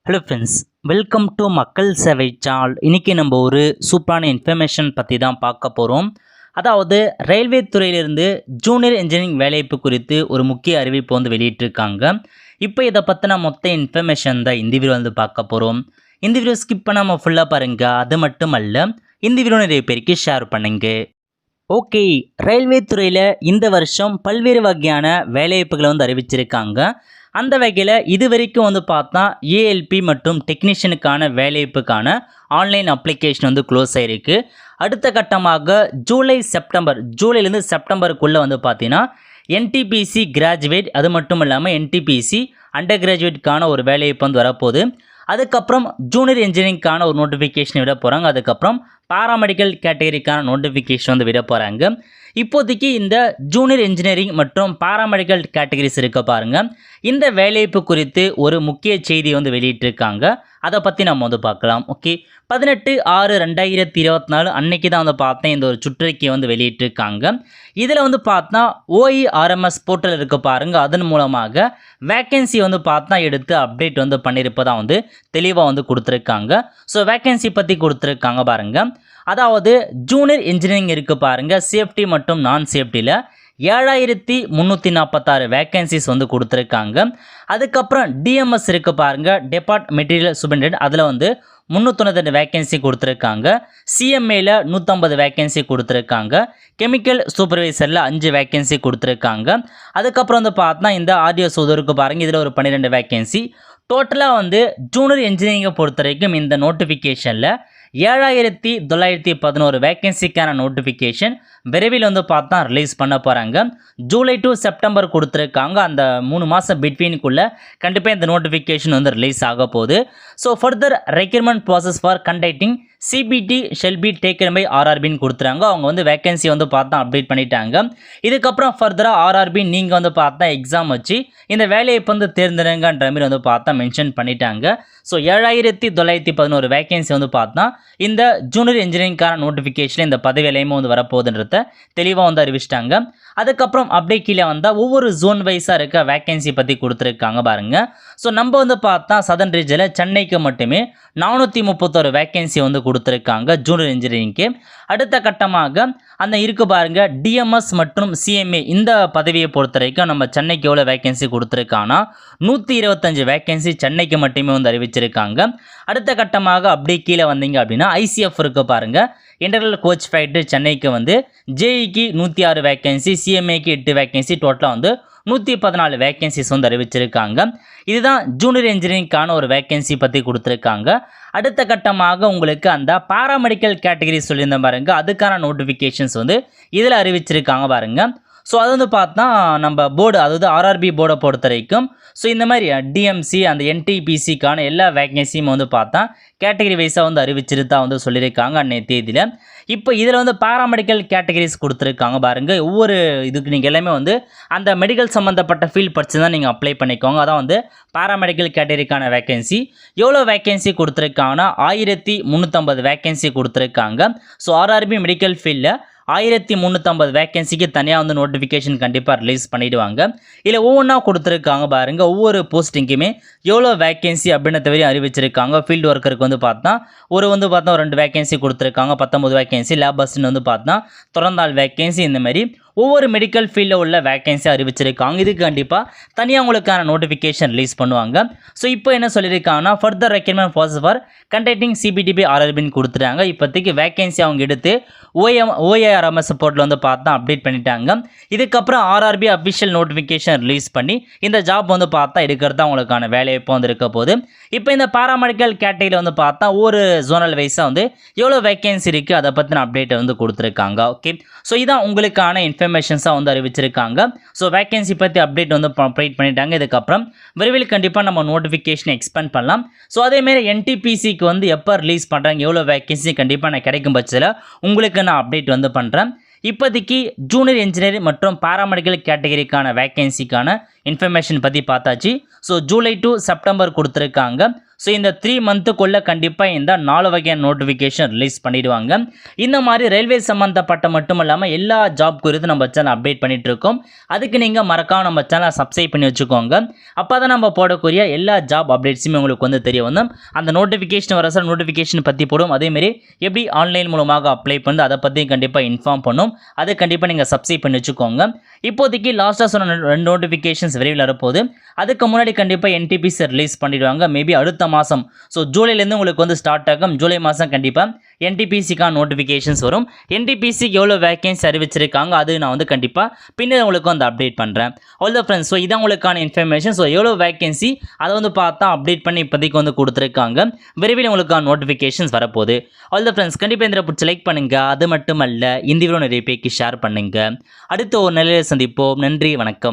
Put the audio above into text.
Hello friends, welcome to மக்கள் சேவை சால். இன்றைக்கி நம்ம ஒரு சூப்பரான இன்ஃபர்மேஷன் பற்றி தான் பார்க்க போகிறோம். அதாவது ரயில்வே துறையிலிருந்து ஜூனியர் இன்ஜினியரிங் வேலைவாய்ப்பு குறித்து ஒரு முக்கிய அறிவிப்பு வெளியிட்டிருக்காங்க. இப்போ இதை பற்றின மொத்த இன்ஃபர்மேஷன் தான் இந்த வீடியோ பார்க்க போகிறோம். இந்த வீடியோ ஸ்கிப் பண்ணாமல் ஃபுல்லாக பாருங்கள். அது மட்டும் அல்ல, இந்த வீடியோ நிறைய பேருக்கு ஷேர் பண்ணுங்க. ஓகே, ரயில்வே துறையில் இந்த வருஷம் பல்வேறு வகையான வேலைவாய்ப்புகளை அறிவிச்சிருக்காங்க. அந்த வகையில் இது வரைக்கும் பார்த்தா ஏஎல்பி மற்றும் டெக்னீஷியனுக்கான வேலைவாய்ப்புக்கான ஆன்லைன் அப்ளிகேஷன் க்ளோஸ் ஆகிருக்கு. அடுத்த கட்டமாக ஜூலைலேருந்து செப்டம்பருக்குள்ளே பார்த்தீங்கன்னா என்டிபிசி கிராஜுவேட், அது மட்டும் இல்லாமல் என்டிபிசி அண்டர் கிராஜுவேட்கான ஒரு வேலைவாய்ப்பு வரப்போகுது. அதுக்கப்புறம் ஜூனியர் இன்ஜினியரிங்கான ஒரு நோட்டிஃபிகேஷன் விட போகிறாங்க. அதுக்கப்புறம் பாராமெடிக்கல் கேட்டகரிக்கான நோட்டிஃபிகேஷன் விட போகிறாங்க. இப்போதைக்கு இந்த ஜூனியர் இன்ஜினியரிங் மற்றும் பாராமெடிக்கல் கேட்டகரிஸ் இருக்க பாருங்கள். இந்த வேலைவாய்ப்பு குறித்து ஒரு முக்கிய செய்தி வெளியிட்டிருக்காங்க. அதை பற்றி நம்ம பார்க்கலாம். ஓகே, 18/6/2024 அன்னைக்கு தான் பார்த்தேன் இந்த ஒரு சுற்றறிக்கை வெளியிட்டிருக்காங்க. இதில் பார்த்தா OERMS போர்ட்டல் இருக்க பாருங்கள். அதன் மூலமாக வேக்கன்சி பார்த்தா எடுத்து அப்டேட் பண்ணியிருப்பதாக தெளிவாக கொடுத்துருக்காங்க. ஸோ வேக்கன்சி பற்றி கொடுத்துருக்காங்க பாருங்கள். அதாவது ஜூனியர் இன்ஜினியரிங் இருக்குது பாருங்கள், சேஃப்டி மற்றும் நான் சேஃப்டியில் 7346 வேக்கன்சிஸ் கொடுத்துருக்காங்க. அதுக்கப்புறம் டிஎம்எஸ் இருக்குது பாருங்கள், டெபார்ட் மெட்டீரியல் சூப்பரிண்டென்ட், அதில் 392 வேக்கன்சி கொடுத்துருக்காங்க. சிஎம்ஏல 150 வேக்கன்சி கொடுத்துருக்காங்க. கெமிக்கல் சூப்பர்வைசரில் 5 வேக்கன்சி கொடுத்துருக்காங்க. அதுக்கப்புறம் பார்த்தா இந்த ஆர்டிஎஸ் இருக்குது பாருங்கள், இதில் ஒரு 12 வேக்கன்சி. டோட்டலாக ஜூனியர் இன்ஜினியரிங்கை பொறுத்த வரைக்கும் இந்த நோட்டிஃபிகேஷனில் 7911 வேக்கன்சிக்கான நோட்டிஃபிகேஷன் விரைவில் பார்த்தா ரிலீஸ் பண்ண போகிறாங்க. ஜூலை டு செப்டம்பர் கொடுத்துருக்காங்க. அந்த 3 மாதம் பிட்வீனுக்குள்ளே கண்டிப்பாக இந்த நோட்டிஃபிகேஷன் ரிலீஸ் ஆக போகுது. So further recruitment process for conducting CBT shall be taken by ஆர்ஆர்பின்னு கொடுத்துறாங்க. அவங்க வேக்கன்சி பார்த்தா அப்டேட் பண்ணிட்டாங்க. இதுக்கப்புறம் ஃபர்தராக ஆர்ஆர்பி நீங்கள் பார்த்தா எக்ஸாம் வச்சு இந்த வேலையை தேர்ந்தெடுங்கன்ற மாதிரி பார்த்தா மென்ஷன் பண்ணிட்டாங்க. ஸோ 7911 வேக்கன்சி பார்த்தா இந்த ஜூனியர் இன்ஜினியரிங்கான நோட்டிஃபிகேஷன் இந்த பதவி நிலையமும் வரப்போகுதுன்றத தெளிவாக அறிவிச்சிட்டாங்க. அதுக்கப்புறம் அப்படியே கீழே வந்தால் ஒவ்வொரு ஜோன் வைஸாக இருக்க வேக்கன்சி பற்றி கொடுத்துருக்காங்க பாருங்கள். ஸோ நம்ம பார்த்தா சதர்ன் ரீஜனில் சென்னைக்கு மட்டுமே 431 வேக்கன்சி கொடுத்துருக்காங்க ஜூனியர் இன்ஜினியரிங்க்கு. அடுத்த கட்டமாக அந்த இருக்கு பாருங்கள் டிஎம்எஸ் மற்றும் சிஎம்ஏ இந்த பதவியை பொறுத்த வரைக்கும் நம்ம சென்னைக்கு எவ்வளோ வேக்கன்சி கொடுத்துருக்காங்கன்னா 125 வேக்கன்சி சென்னைக்கு மட்டுமே அறிவிச்சிருக்காங்க. அடுத்த கட்டமாக அப்படியே கீழே வந்தீங்க அப்படின்னா ஐசிஎஃப் இருக்கு பாருங்கள், இன்டர்னல் கோச் ஃபைட்டர் சென்னைக்கு ஜேஇக்கு 106 வேக்கன்சி, சிஎம்ஏக்கு 8 வேக்கன்சி, டோட்டலாக 114 வேக்கன்சிஸ் அறிவிச்சிருக்காங்க. இதுதான் ஜூனியர் இன்ஜினியரிங்கான ஒரு வேக்கன்சி பற்றி கொடுத்துருக்காங்க. அடுத்த கட்டமாக உங்களுக்கு அந்த பாராமெடிக்கல் கேட்டகரி சொல்லியிருந்த பாருங்க, அதுக்கான நோட்டிஃபிகேஷன்ஸ் இதில் அறிவிச்சிருக்காங்க பாருங்கள். ஸோ அது பார்த்தா நம்ம போர்டு, அதாவது ஆர்ஆர்பி போர்டை பொறுத்த வரைக்கும் ஸோ இந்த மாதிரி டிஎம்சி அந்த என்டிபிசிக்கான எல்லா வேக்கன்சியும் பார்த்தா கேட்டகரி வைஸாக அறிவிச்சிருத்தா சொல்லியிருக்காங்க அன்றைய தேதியில். இப்போ இதில் பாராமெடிக்கல் கேட்டகரிஸ் கொடுத்துருக்காங்க பாருங்கள். ஒவ்வொரு இதுக்கு நீங்கள் எல்லாமே அந்த மெடிக்கல் சம்மந்தப்பட்ட ஃபீல்ட் படித்து தான் நீங்கள் அப்ளை பண்ணிக்கோங்க. அதான் பாராமெடிக்கல் கேட்டகரிக்கான வேக்கன்சி எவ்வளோ வேக்கன்சி கொடுத்துருக்காங்கன்னா 1350 வேக்கன்சி கொடுத்துருக்காங்க. ஸோ ஆர்ஆர்பி மெடிக்கல் ஃபீல்டில் 1350 வேக்கன்சிக்கு தனியாக நோட்டிஃபிகேஷன் கண்டிப்பாக ரிலீஸ் பண்ணிவிடுவாங்க. இல்லை ஒவ்வொன்றா கொடுத்துருக்காங்க பாருங்கள், ஒவ்வொரு போஸ்டிங்குமே எவ்வளோ வேக்கன்சி அப்படின்னு தவிர அறிவிச்சிருக்காங்க. ஃபீல்டு ஒர்க்கருக்கு பார்த்தா ஒரு பார்த்தா 2 வேக்கன்சி கொடுத்துருக்காங்க, 19 வேக்கன்சி. லேபர்ஸ்ன்னு பார்த்தா 94 வேக்கன்சி. இந்த மாதிரி ஒவ்வொரு மெடிக்கல் ஃபீல்டில் உள்ள வேக்கன்சி அறிவிச்சிருக்காங்க. இதுக்கு கண்டிப்பாக தனியாக உங்களுக்கான நோட்டிஃபிகேஷன் ரிலீஸ் பண்ணுவாங்க. ஸோ இப்போ என்ன சொல்லியிருக்காங்கன்னா further recruitment process for conducting CBT be ஆர்ஆர்பின்னு கொடுத்துட்டாங்க. இப்போதைக்கு வேக்கன்சி அவங்க எடுத்து OERMS போர்ட்டில் பார்த்தா அப்டேட் பண்ணிட்டாங்க. இதுக்கப்புறம் ஆர்ஆர்பி அஃபிஷியல் நோட்டிஃபிகேஷன் ரிலீஸ் பண்ணி இந்த ஜாப் பார்த்தா எடுக்கிறது அவங்களுக்கான வேலைவாய்ப்பு இருக்க போது. இப்போ இந்த பாராமெடிக்கல் கேட்டகரியில் பார்த்தா ஒரு ஜோனல் வைஸாக எவ்வளோ வேக்கன்சி இருக்குது அதை பற்றின அப்டேட்டை கொடுத்துருக்காங்க. ஓகே, ஸோ இதான் உங்களுக்கான இன்ஃபர்மேஷன்ஸாக அறிவிச்சிருக்காங்க. ஸோ வேக்கன்சி பற்றி அப்டேட் அப்டேட் பண்ணிட்டாங்க. இதுக்கப்புறம் விரைவில் கண்டிப்பாக நம்ம நோட்டிஃபிகேஷன் எக்ஸ்பெண்ட் பண்ணலாம். ஸோ அதேமாரி என்டிபிசிக்கு எப்போ ரிலீஸ் பண்ணுறாங்க, எவ்வளோ வேக்கன்சி கண்டிப்பாக நான் கிடைக்கும் பட்சத்தில் உங்களுக்கு நான் அப்டேட் பண்ணுறேன். இப்போதைக்கு ஜூனியர் இன்ஜினியரிங் மற்றும் பாராமெடிக்கல் கேட்டகரிக்கான வேக்கன்சிக்கான இன்ஃபர்மேஷன் பற்றி பார்த்தாச்சு. ஸோ ஜூலை டு செப்டம்பர் கொடுத்துருக்காங்க. ஸோ இந்த 3 மந்த்துக்குள்ளே கண்டிப்பாக இந்த 4 வகையான நோட்டிஃபிகேஷன் ரிலீஸ் பண்ணிடுவாங்க. இந்த மாதிரி ரயில்வே சம்மந்தப்பட்ட மட்டும் இல்லாமல் எல்லா ஜாப் குறித்து நம்ம சேனல் அப்டேட் பண்ணிட்டு இருக்கோம். அதுக்கு நீங்கள் மறக்காம நம்ம சேனலை சப்ஸ்கிரைப் பண்ணி வச்சுக்கோங்க. அப்போ தான் நம்ம போடக்கூடிய எல்லா ஜாப் அப்டேட்ஸுமே உங்களுக்கு வந்து தெரிய வந்தோம். அந்த நோட்டிஃபிகேஷன் வர சார் நோட்டிஃபிகேஷன் பற்றி போடும். அதேமாரி எப்படி ஆன்லைன் மூலமாக அப்ளை பண்ணி அதை பற்றி கண்டிப்பாக இன்ஃபார்ம் பண்ணும். அதை கண்டிப்பாக நீங்கள் சப்ஸ்கிரைப் பண்ணி வச்சுக்கோங்க. இப்போதைக்கு லாஸ்ட்டாக சொன்ன 2 நோட்டிஃபிகேஷன்ஸ் விரைவில் வரப்போகுது. அதுக்கு முன்னாடி கண்டிப்பாக NTPC ரிலீஸ் பண்ணிடுவாங்க. மேபி அடுத்த மாதம். ஸோ ஜூலைலேருந்து உங்களுக்கு வந்து ஸ்டார்ட் ஆகும். ஜூலை மாதம் கண்டிப்பாக NTPCக்கான நோட்டிஃபிகேஷன்ஸ் வரும். NTPCக்கு எவ்வளோ வேகன்சி அறிவிச்சிருக்காங்க அது நான் வந்து கண்டிப்பாக பின்னர் உங்களுக்கு வந்து அப்டேட் பண்ணுறேன். அவ்வளோ ஃப்ரெண்ட்ஸ். ஸோ இதான் உங்களுக்கான இன்ஃபர்மேஷன். ஸோ எவ்வளோ வேகன்சி அதை வந்து பார்த்தா அப்டேட் பண்ணி இப்போதைக்கு வந்து கொடுத்துருக்காங்க. விரைவில் உங்களுக்கான நோட்டிஃபிகேஷன்ஸ் வரப்போகுது. அவ்வளோ ஃப்ரெண்ட்ஸ். கண்டிப்பாக இந்த பிடிச்சி லைக் பண்ணுங்கள். அது மட்டும் அல்ல இந்த வீடியோ நிறைய பேருக்கு ஷேர் பண்ணுங்கள். அடுத்த ஒரு நிலையில் சந்திப்போம். நன்றி, வணக்கம்.